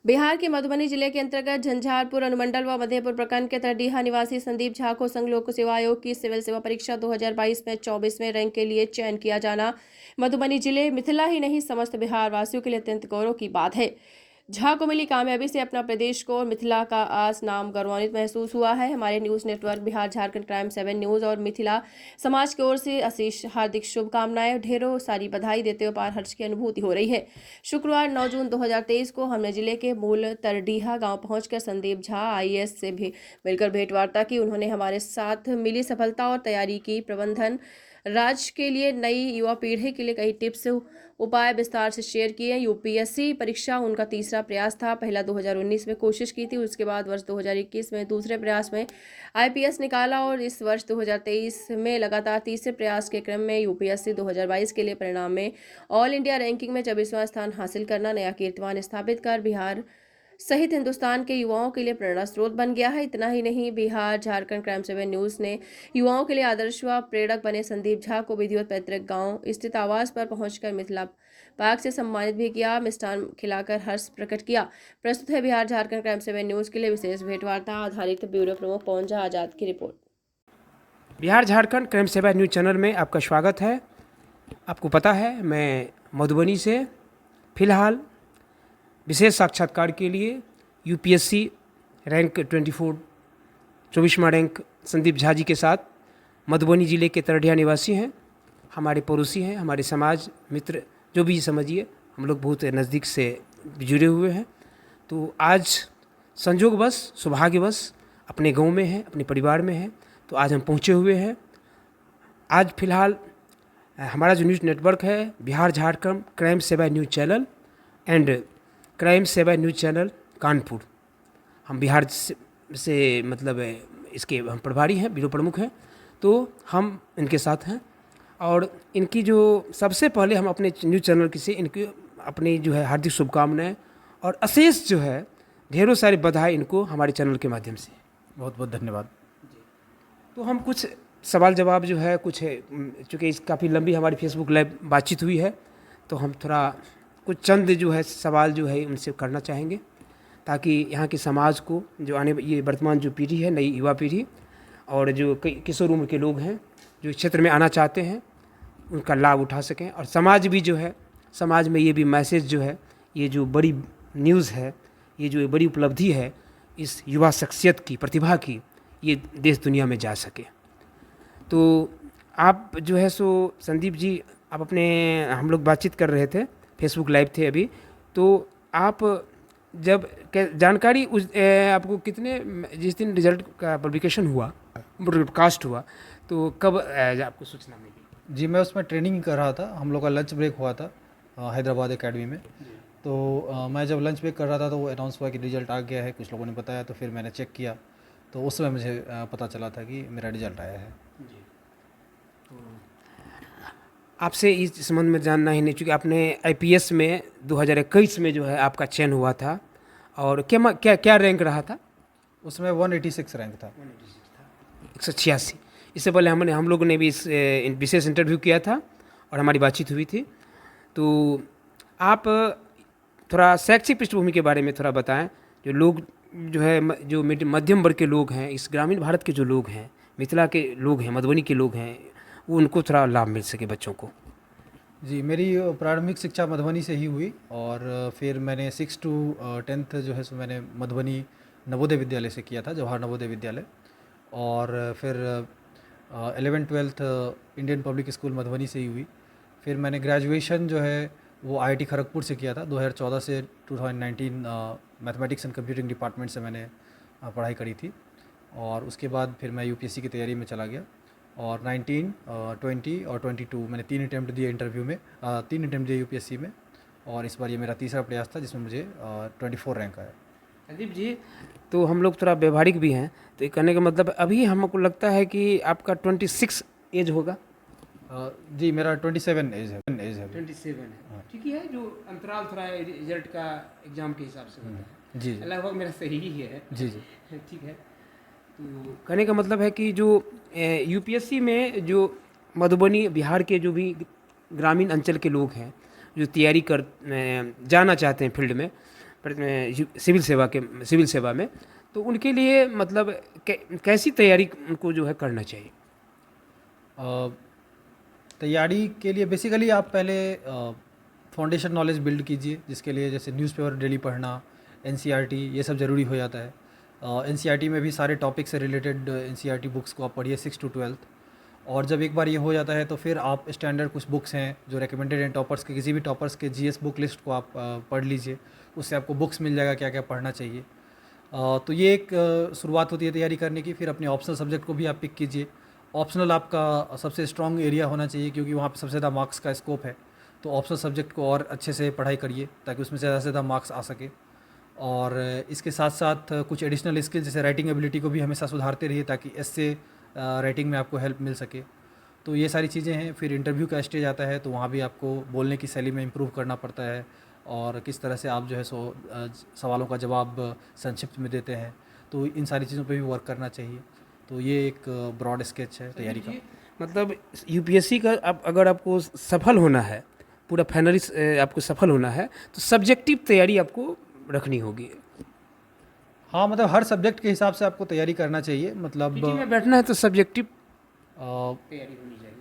बिहार के मधुबनी जिले के अंतर्गत झंझारपुर अनुमंडल व मधेपुर प्रखंड के तरडीहा निवासी संदीप झा को संघ लोक सेवा आयोग की सिविल सेवा परीक्षा 2022 में 24वें रैंक के लिए चयन किया जाना मधुबनी जिले मिथिला ही नहीं समस्त बिहार वासियों के लिए अत्यंत गौरव की बात है। झा को मिली कामयाबी से अपना प्रदेश को और मिथिला का आज नाम गौरवान्वित महसूस हुआ है। हमारे news network Bihar Jharkhand crime 7 news और मिथिला समाज की ओर से आशीष हार्दिक शुभकामनाएं, ढेरों सारी बधाई देते हुए अपार हर्ष की अनुभूति हो रही है। शुक्रवार 9 जून 2023 को हमने जिले के मूल तरडीहा गांव पहुंचकर संदीप झा आईएएस से भी मिलकर भेंटवार्ता की। उन्होंने हमारे साथ मिली सफलता और तैयारी की प्रबंधन राज्य के लिए नई युवा पीढ़ी के लिए कई टिप्स उपाय विस्तार से शेयर किए। यूपीएससी परीक्षा उनका तीसरा प्रयास था। पहला 2019 में कोशिश की थी, उसके बाद वर्ष 2021 में दूसरे प्रयास में आईपीएस निकाला और इस वर्ष 2023 में लगातार तीसरे प्रयास के क्रम में यूपीएससी 2022 के लिए परिणाम में ऑल इंडिया रैंकिंग में 24वां स्थान हासिल करना नया कीर्तिमान स्थापित कर बिहार सहित हिंदुस्तान के युवाओं के लिए प्रेरणा स्रोत बन गया है। इतना ही नहीं, बिहार झारखंड क्राइम 7 न्यूज ने युवाओं के लिए आदर्श व प्रेरक बने संदीप झा को विधिवत पैतृक गांव स्थित आवास पर पहुंचकर मिथिला पार्क से सम्मानित भी किया, मिष्ठान खिलाकर हर्ष प्रकट किया। प्रस्तुत है बिहार झारखंड क्राइम 7 न्यूज के लिए विशेष भेंटवार्ता आधारित ब्यूरो प्रमुख पवन झा आजाद की report. Bihar Jharkhand crime 7 news channel में आपका स्वागत है। आपको पता है मैं मधुबनी से फिलहाल विशेष साक्षात्कार के लिए यूपीएससी रैंक 24वां रैंक संदीप झा जी के साथ मधुबनी ज़िले के तरडीहा निवासी हैं, हमारे पड़ोसी हैं, हमारे समाज मित्र जो भी समझिए, हम लोग बहुत नज़दीक से जुड़े हुए हैं। तो आज संजोगवश सौभाग्यवश अपने गांव में हैं, अपने परिवार में हैं, तो आज हम पहुंचे हुए हैं। आज फिलहाल हमारा जो न्यूज़ नेटवर्क है Bihar Jharkhand crime 7 news channel and crime 7 news channel Kanpur, हम बिहार से मतलब इसके हम प्रभारी हैं, ब्यूरो प्रमुख हैं, तो हम इनके साथ हैं। और इनकी जो सबसे पहले हम अपने न्यूज़ चैनल की से इनकी अपनी जो है हार्दिक शुभकामनाएं और अशेष जो है ढेरों सारी बधाई इनको हमारे चैनल के माध्यम से। बहुत बहुत धन्यवाद। तो हम कुछ सवाल जवाब जो है कुछ है, चूँकि इस काफ़ी लंबी हमारी फेसबुक लाइव बातचीत हुई है, तो हम थोड़ा कुछ चंद जो है सवाल जो है उनसे करना चाहेंगे, ताकि यहाँ के समाज को जो आने ये वर्तमान जो पीढ़ी है, नई युवा पीढ़ी और जो कई किशोर उम्र के लोग हैं जो क्षेत्र में आना चाहते हैं, उनका लाभ उठा सकें। और समाज भी जो है, समाज में ये भी मैसेज जो है, ये जो बड़ी न्यूज़ है, ये जो बड़ी उपलब्धि है इस युवा शख्सियत की, प्रतिभा की, ये देश दुनिया में जा सके। तो आप जो है सो संदीप जी, आप अपने हम लोग बातचीत कर रहे थे, फेसबुक लाइव थे अभी, तो आप जब जानकारी उस आपको कितने जिस दिन रिजल्ट का पब्लिकेशन हुआ, ब्रॉडकास्ट हुआ, तो कब आपको सूचना मिली? जी, मैं उसमें ट्रेनिंग कर रहा था, हम लोग का लंच ब्रेक हुआ था हैदराबाद एकेडमी में। तो मैं जब लंच ब्रेक कर रहा था तो वो अनाउंस हुआ कि रिजल्ट आ गया है, कुछ लोगों ने बताया, तो फिर मैंने चेक किया, तो उस समय मुझे पता चला था कि मेरा रिजल्ट आया है। जी, तो आपसे इस संबंध में जानना ही नहीं, चूँकि आपने आईपीएस में 2021 में जो है आपका चयन हुआ था, और क्या क्या क्या रैंक रहा था? उसमें 186 रैंक था। 186। इससे पहले हम लोगों ने भी इस विशेष इंटरव्यू किया था और हमारी बातचीत हुई थी। तो आप थोड़ा शैक्षिक पृष्ठभूमि के बारे में थोड़ा बताएं। जो लोग जो है जो मध्यम वर्ग के लोग हैं, इस ग्रामीण भारत के जो लोग हैं, मिथिला के लोग हैं, मधुबनी के लोग हैं, वो उनको थोड़ा लाभ मिल सके बच्चों को। जी, मेरी प्रारंभिक शिक्षा मधुबनी से ही हुई और फिर मैंने 6 to 10th जो है सो मैंने मधुबनी नवोदय विद्यालय से किया था, जवाहर नवोदय विद्यालय। और फिर 11th-12th Indian public school Madhubani से ही हुई। फिर मैंने ग्रेजुएशन जो है वो आईआईटी खड़गपुर से किया था। 2014 से 2019 मैथमेटिक्स एंड कंप्यूटिंग डिपार्टमेंट से मैंने पढ़ाई करी थी। और उसके बाद फिर मैं यूपीएससी की तैयारी में चला गया और 19, 20 और 22 मैंने 3 अटैम्प्ट दिए इंटरव्यू में, 3 अटैम्प्ट दिए यूपीएससी में, और इस बार ये मेरा तीसरा प्रयास था जिसमें मुझे 24 रैंक आया। संदीप जी, तो हम लोग थोड़ा व्यवहारिक भी हैं, तो ये कहने का मतलब अभी हमको लगता है कि आपका 26 एज होगा। जी, मेरा 27 एज है। 27 है, ठीक है। जो अंतराल थोड़ा रिजल्ट का एग्जाम के हिसाब से होता है, जी लगभग मेरा सही ही है। जी जी ठीक है। तो कहने का मतलब है कि जो यूपीएससी में जो मधुबनी बिहार के जो भी ग्रामीण अंचल के लोग हैं जो तैयारी कर जाना चाहते हैं फील्ड में, सिविल सेवा में, तो उनके लिए मतलब कैसी तैयारी उनको जो है करना चाहिए? तैयारी के लिए बेसिकली आप पहले फाउंडेशन नॉलेज बिल्ड कीजिए, जिसके लिए जैसे न्यूज़पेपर डेली पढ़ना, एनसीईआरटी, ये सब ज़रूरी हो जाता है। एनसीईआरटी में भी सारे टॉपिक से रिलेटेड एनसीईआरटी बुक्स को आप पढ़िए 6 to 12। और जब एक बार ये हो जाता है तो फिर आप स्टैंडर्ड कुछ बुक्स हैं जो रिकमेंडेड हैं टॉपर्स के, किसी भी टॉपर्स के जीएस बुक लिस्ट को आप पढ़ लीजिए, उससे आपको बुक्स मिल जाएगा क्या क्या पढ़ना चाहिए। तो ये एक शुरुआत होती है तैयारी करने की। फिर अपने ऑप्शनल सब्जेक्ट को भी आप पिक कीजिए। ऑप्शनल आपका सबसे स्ट्रॉन्ग एरिया होना चाहिए क्योंकि वहाँ पे सबसे ज़्यादा मार्क्स का स्कोप है। तो ऑप्शनल सब्जेक्ट को और अच्छे से पढ़ाई करिए ताकि उसमें ज़्यादा से ज़्यादा मार्क्स आ सके। और इसके साथ साथ कुछ एडिशनल स्किल जैसे राइटिंग एबिलिटी को भी हमेशा सुधारते रहिए ताकि इससे राइटिंग में आपको हेल्प मिल सके। तो ये सारी चीज़ें हैं। फिर इंटरव्यू का स्टेज आता है तो वहाँ भी आपको बोलने की शैली में इम्प्रूव करना पड़ता है और किस तरह से आप जो है सवालों का जवाब संक्षिप्त में देते हैं। तो इन सारी चीज़ों पे भी वर्क करना चाहिए। तो ये एक ब्रॉड स्केच है तैयारी का। मतलब यूपीएससी का अगर आपको सफल होना है, पूरा फाइनली आपको सफल होना है, तो सब्जेक्टिव तैयारी आपको रखनी होगी। हाँ, मतलब हर सब्जेक्ट के हिसाब से आपको तैयारी करना चाहिए। मतलब पीटी में बैठना है तो सब्जेक्टिव तैयारी होनी चाहिए।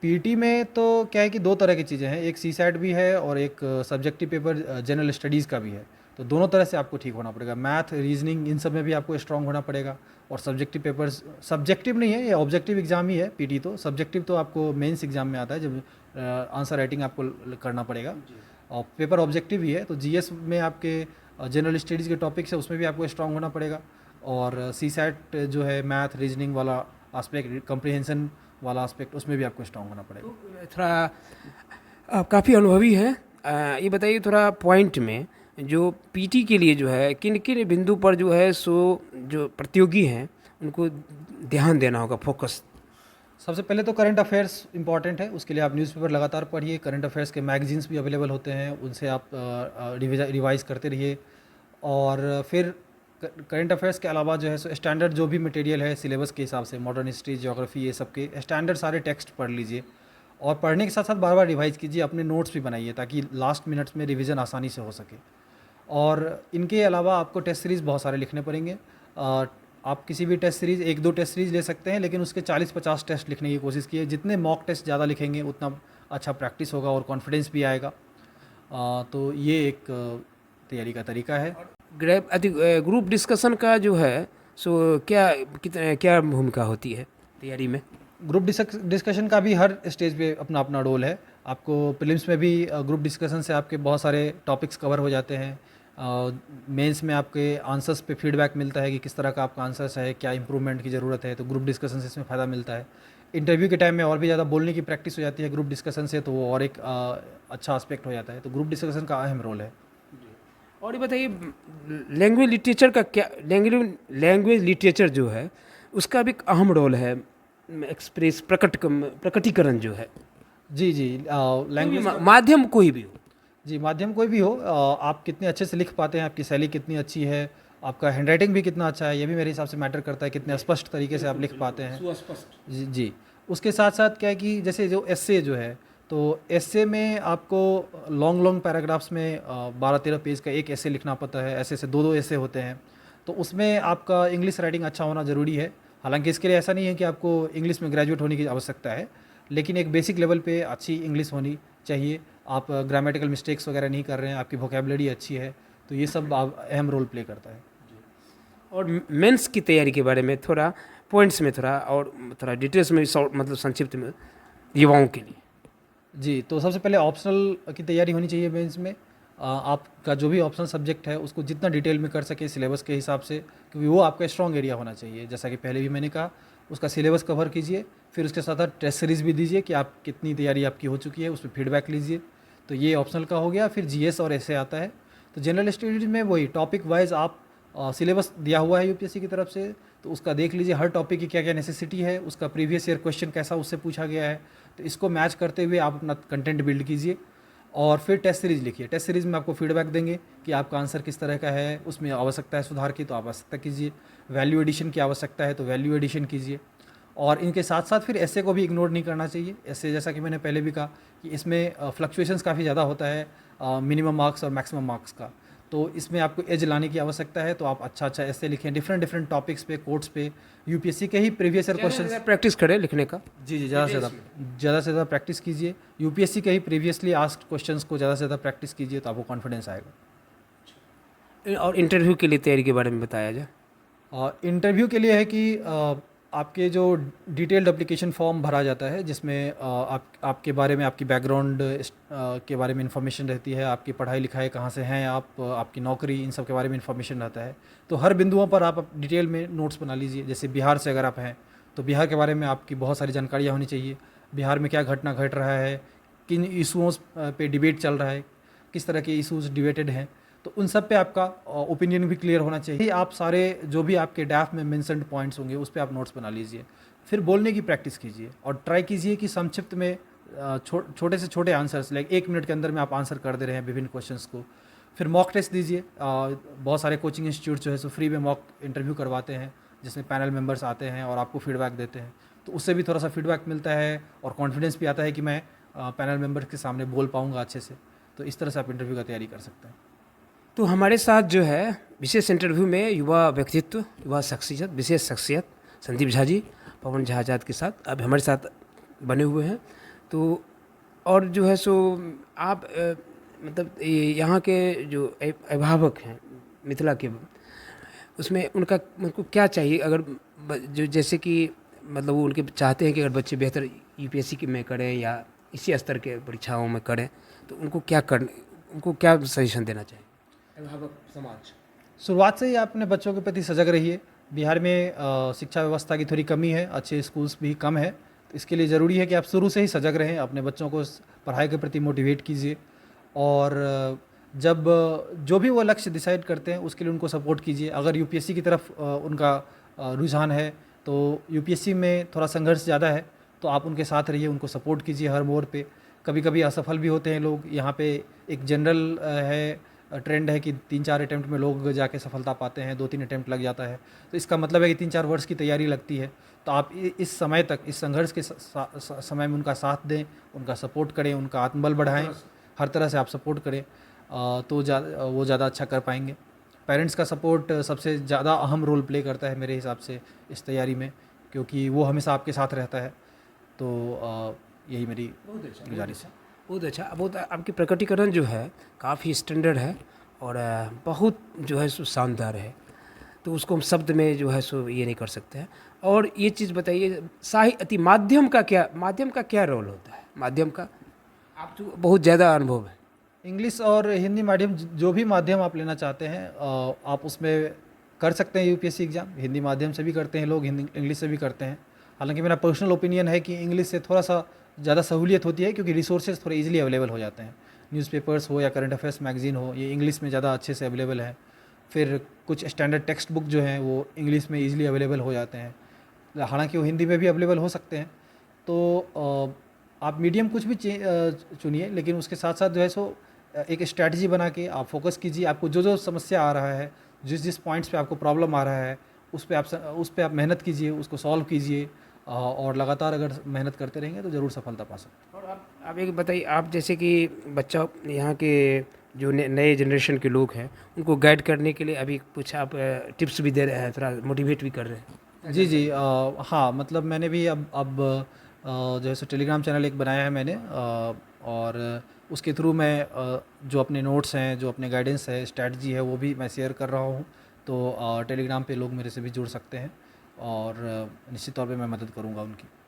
पीटी में तो क्या है कि दो तरह की चीज़ें हैं, एक सीसैट भी है और एक सब्जेक्टिव पेपर जनरल स्टडीज़ का भी है। तो दोनों तरह से आपको ठीक होना पड़ेगा। मैथ, रीजनिंग, इन सब में भी आपको स्ट्रांग होना पड़ेगा। और सब्जेक्टिव पेपर्स सब्जेक्टिव नहीं है, ये ऑब्जेक्टिव एग्जाम ही है पीटी। तो सब्जेक्टिव तो आपको मेंस एग्जाम में आता है जब आंसर राइटिंग आपको करना पड़ेगा। और पेपर ऑब्जेक्टिव ही है। तो जीएस में आपके जनरल स्टडीज़ के टॉपिक्स है, उसमें भी आपको स्ट्रांग होना पड़ेगा। और सीसैट जो है मैथ, रीजनिंग वाला आस्पेक्ट, कंप्रीहेंशन वाला आस्पेक्ट, उसमें भी आपको स्ट्रांग होना पड़ेगा। तो थोड़ा आप काफ़ी अनुभवी हैं, ये बताइए थोड़ा पॉइंट में जो पीटी के लिए जो है किन किन बिंदु पर जो है सो जो प्रतियोगी हैं उनको ध्यान देना होगा, फोकस? सबसे पहले तो करंट अफेयर्स इंपॉर्टेंट है। उसके लिए आप न्यूज़पेपर लगातार पढ़िए। करंट अफेयर्स के मैगजीन्स भी अवेलेबल होते हैं, उनसे आप रिवाइज करते रहिए। और फिर करंट अफेयर्स के अलावा जो है सो स्टैंडर्ड जो भी मटेरियल है सिलेबस के हिसाब से, मॉडर्न हिस्ट्री, ज्योग्राफी, ये सब के स्टैंडर्ड सारे टेक्स्ट पढ़ लीजिए। और पढ़ने के साथ साथ बार बार रिवाइज कीजिए, अपने नोट्स भी बनाइए ताकि लास्ट मिनट्स में रिवीजन आसानी से हो सके। और इनके अलावा आपको टेस्ट सीरीज़ बहुत सारे लिखने पड़ेंगे। आप किसी भी टेस्ट सीरीज़ 1-2 टेस्ट सीरीज़ ले सकते हैं, लेकिन उसके 40-50 टेस्ट लिखने की कोशिश कीजिए। जितने मॉक टेस्ट ज़्यादा लिखेंगे उतना अच्छा प्रैक्टिस होगा और कॉन्फिडेंस भी आएगा। तो ये एक तैयारी का तरीका है। ग्रुप डिस्कशन का जो है सो क्या भूमिका होती है तैयारी में? ग्रुप डिस्कशन का भी हर स्टेज पे अपना अपना रोल है। आपको प्रीलिम्स में भी ग्रुप डिस्कशन से आपके बहुत सारे टॉपिक्स कवर हो जाते हैं। मेंस में आपके आंसर्स पे फीडबैक मिलता है कि किस तरह का आपका आंसर्स है, क्या इंप्रूवमेंट की ज़रूरत है। तो ग्रुप डिस्कशन से इसमें फ़ायदा मिलता है। इंटरव्यू के टाइम में और भी ज़्यादा बोलने की प्रैक्टिस हो जाती है ग्रुप डिस्कशन से, तो वो और एक अच्छा एस्पेक्ट हो जाता है। तो ग्रुप डिस्कशन का अहम रोल है। और ये बताइए लैंग्वेज लिटरेचर का क्या, लैंग्वेज लिटरेचर जो है उसका भी एक अहम रोल है, एक्सप्रेस प्रकटीकरण जो है। जी जी, लैंग्वेज माध्यम कोई भी हो। जी, माध्यम कोई भी हो, आप कितने अच्छे से लिख पाते हैं, आपकी शैली कितनी अच्छी है, आपका हैंडराइटिंग भी कितना अच्छा है, ये भी मेरे हिसाब से मैटर करता है, कितने स्पष्ट तरीके से आप लिख पाते हैं। सुस्पष्ट। जी जी। उसके साथ साथ क्या है कि जैसे जो एस्से जो है, तो एस्से में आपको लॉन्ग पैराग्राफ्स में 12-13 पेज का एक एस्से लिखना पड़ता है। ऐसे से 2-2 एस्से होते हैं। तो उसमें आपका इंग्लिश राइटिंग अच्छा होना ज़रूरी है। हालांकि इसके लिए ऐसा नहीं है कि आपको इंग्लिश में ग्रेजुएट होने की आवश्यकता है, लेकिन एक बेसिक लेवल पे अच्छी इंग्लिश होनी चाहिए। आप ग्रामेटिकल मिस्टेक्स वगैरह नहीं कर रहे हैं, आपकी वोकेबलरी अच्छी है, तो ये सब अहम रोल प्ले करता है। और मेंस की तैयारी के बारे में थोड़ा पॉइंट्स में थोड़ा डिटेल्स में मतलब संक्षिप्त में युवाओं के लिए। जी, तो सबसे पहले ऑप्शनल की तैयारी होनी चाहिए मेंस में। आपका जो भी ऑप्शनल सब्जेक्ट है उसको जितना डिटेल में कर सके सिलेबस के हिसाब से, क्योंकि वो आपका स्ट्रॉन्ग एरिया होना चाहिए। जैसा कि पहले भी मैंने कहा, उसका सिलेबस कवर कीजिए। फिर उसके साथ साथ टेस्ट सीरीज़ भी दीजिए कि आप कितनी तैयारी आपकी हो चुकी है, उस पर फीडबैक लीजिए। तो ये ऑप्शनल का हो गया। फिर जीएस और एसए आता है। तो जनरल स्टडीज़ में वही टॉपिक वाइज आप सिलेबस दिया हुआ है यूपीएससी की तरफ से, तो उसका देख लीजिए हर टॉपिक की क्या क्या नेसेसिटी है, उसका प्रीवियस ईयर क्वेश्चन कैसा उससे पूछा गया है। तो इसको मैच करते हुए आप अपना कंटेंट बिल्ड कीजिए और फिर टेस्ट सीरीज़ लिखिए। टेस्ट सीरीज़ में आपको फीडबैक देंगे कि आपका आंसर किस तरह का है, उसमें आवश्यकता है सुधार की तो आवश्यकता कीजिए, वैल्यू एडिशन की आवश्यकता है तो वैल्यू एडिशन कीजिए। और इनके साथ साथ फिर एस्से को भी इग्नोर नहीं करना चाहिए। एस्से जैसा कि मैंने पहले भी कहा कि इसमें फ्लक्चुएशंस काफ़ी ज़्यादा होता है मिनिमम मार्क्स और मैक्सिमम मार्क्स का। तो इसमें आपको एज लाने की आवश्यकता है, तो आप अच्छा अच्छा ऐसे लिखें डिफरेंट डिफरेंट टॉपिक्स पे, कोट्स पे, यूपीएससी के ही प्रीवियस ईयर क्वेश्चन। प्रैक्टिस करें लिखने का। जी, ज़्यादा से ज़्यादा प्रैक्टिस कीजिए, यूपीएससी के ही प्रीवियसली आस्क्ड क्वेश्चंस को ज़्यादा से ज़्यादा प्रैक्टिस कीजिए, तो आपको कॉन्फिडेंस आएगा। और इंटरव्यू के लिए तैयारी के बारे में बताया जाए। इंटरव्यू के लिए है कि आपके जो डिटेल्ड एप्लीकेशन फॉर्म भरा जाता है, जिसमें आपके बारे में, आपकी बैकग्राउंड के बारे में इंफॉर्मेशन रहती है, आपकी पढ़ाई लिखाई कहाँ से हैं आप, आपकी नौकरी, इन सब के बारे में इंफॉर्मेशन रहता है। तो हर बिंदुओं पर आप डिटेल में नोट्स बना लीजिए। जैसे बिहार से अगर आप हैं तो बिहार के बारे में आपकी बहुत सारी जानकारियाँ होनी चाहिए। बिहार में क्या घटना घट रहा है, किन इशूज़ पे डिबेट चल रहा है, किस तरह के इशूज़ डिबेटेड हैं, तो उन सब पे आपका ओपिनियन भी क्लियर होना चाहिए। आप सारे जो भी आपके डैफ में मेंशन्ड पॉइंट्स होंगे उस पे आप नोट्स बना लीजिए। फिर बोलने की प्रैक्टिस कीजिए और ट्राई कीजिए कि संक्षिप्त में छोटे से छोटे आंसर्स, लाइक 1 मिनट के अंदर में आप आंसर कर दे रहे हैं विभिन्न क्वेश्चंस को। फिर मॉक टेस्ट दीजिए। बहुत सारे कोचिंग इंस्टीट्यूट जो है सो फ्री में मॉक इंटरव्यू करवाते हैं, जिसमें पैनल मेंबर्स आते हैं और आपको फीडबैक देते हैं। तो उससे भी थोड़ा सा फीडबैक मिलता है और कॉन्फिडेंस भी आता है कि मैं पैनल मेंबर्स के सामने बोल पाऊँगा अच्छे से। तो इस तरह से आप इंटरव्यू का तैयारी कर सकते हैं। तो हमारे साथ जो है विशेष इंटरव्यू में युवा व्यक्तित्व, युवा शख्सियत, विशेष शख्सियत संदीप झा जी पवन झा आजाद के साथ अब हमारे साथ बने हुए हैं। तो और जो है सो आप मतलब यहाँ के जो अभिभावक हैं मिथिला के, उसमें उनको क्या चाहिए, अगर जो जैसे कि मतलब वो उनके चाहते हैं कि अगर बच्चे बेहतर यूपीएससी में करें या इसी स्तर के परीक्षाओं में करें, तो उनको क्या सजेशन देना चाहिए अभिभावक समाज? शुरुआत से ही आप अपने बच्चों के प्रति सजग रहिए। बिहार में शिक्षा व्यवस्था की थोड़ी कमी है, अच्छे स्कूल्स भी कम है, तो इसके लिए ज़रूरी है कि आप शुरू से ही सजग रहें, अपने बच्चों को पढ़ाई के प्रति मोटिवेट कीजिए। और जब जो भी वो लक्ष्य डिसाइड करते हैं उसके लिए उनको सपोर्ट कीजिए। अगर यूपीएससी की तरफ उनका रुझान है, तो यूपीएससी में थोड़ा संघर्ष ज़्यादा है, तो आप उनके साथ रहिए, उनको सपोर्ट कीजिए हर मोड़ पे। कभी कभी असफल भी होते हैं लोग। यहाँ पे एक जनरल ट्रेंड है कि 3-4 अटैम्प्ट में लोग जाके सफलता पाते हैं, 2-3 अटैम्प्ट लग जाता है। तो इसका मतलब है कि 3-4 वर्ष की तैयारी लगती है। तो आप इस समय तक, इस संघर्ष के समय में उनका साथ दें, उनका सपोर्ट करें, उनका आत्मबल बढ़ाएं, हर तरह से आप सपोर्ट करें, तो वो ज़्यादा अच्छा कर पाएंगे। पेरेंट्स का सपोर्ट सबसे ज़्यादा अहम रोल प्ले करता है मेरे हिसाब से इस तैयारी में, क्योंकि वो हमेशा आपके साथ रहता है। तो यही मेरी गुजारिश है। बहुत अच्छा, बहुत आपकी प्रकटीकरण जो है काफ़ी स्टैंडर्ड है और बहुत जो है सो शानदार है, तो उसको हम शब्द में जो है सो ये नहीं कर सकते हैं। और ये चीज़ बताइए, साहित्य माध्यम का क्या रोल होता है? माध्यम का आप तो बहुत ज़्यादा अनुभव है। इंग्लिश और हिंदी माध्यम, जो भी माध्यम आप लेना चाहते हैं आप उसमें कर सकते हैं यूपीएससी एग्ज़ाम। हिंदी माध्यम से भी करते हैं लोग, हिंदी इंग्लिश से भी करते हैं। हालांकि मेरा पर्सनल ओपिनियन है कि इंग्लिश से थोड़ा सा ज़्यादा सहूलियत होती है, क्योंकि रिसोर्सेज थोड़े इजीली अवेलेबल हो जाते हैं। न्यूज़पेपर्स हो या करंट अफेयर्स मैगजीन हो, ये इंग्लिश में ज़्यादा अच्छे से अवेलेबल है। फिर कुछ स्टैंडर्ड टेक्स्ट बुक जो हैं वो इंग्लिश में ईजिली अवेलेबल हो जाते हैं, हालांकि वो हिंदी में भी अवेलेबल हो सकते हैं। तो आप मीडियम कुछ भी चुनिए, लेकिन उसके साथ साथ जो है सो एक स्ट्रैटेजी बना के आप फोकस कीजिए। आपको जो समस्या आ रहा है, जिस पॉइंट्स पे आपको प्रॉब्लम आ रहा है, उस पे आप मेहनत कीजिए, उसको सॉल्व कीजिए, और लगातार अगर मेहनत करते रहेंगे तो ज़रूर सफलता पा सकते हैं। और आप एक बताइए, आप जैसे कि बच्चा यहाँ के जो नए जनरेशन के लोग हैं उनको गाइड करने के लिए अभी कुछ आप टिप्स भी दे रहे हैं, थोड़ा मोटिवेट भी कर रहे हैं? जी, हाँ, मतलब मैंने भी अब जो है सो टेलीग्राम चैनल एक बनाया है मैंने, और उसके थ्रू मैं जो अपने नोट्स हैं, जो अपने गाइडेंस है, स्ट्रैटेजी है, वो भी मैं शेयर कर रहा हूँ। तो टेलीग्राम पे लोग मेरे से भी जुड़ सकते हैं और निश्चित तौर पे मैं मदद करूँगा उनकी।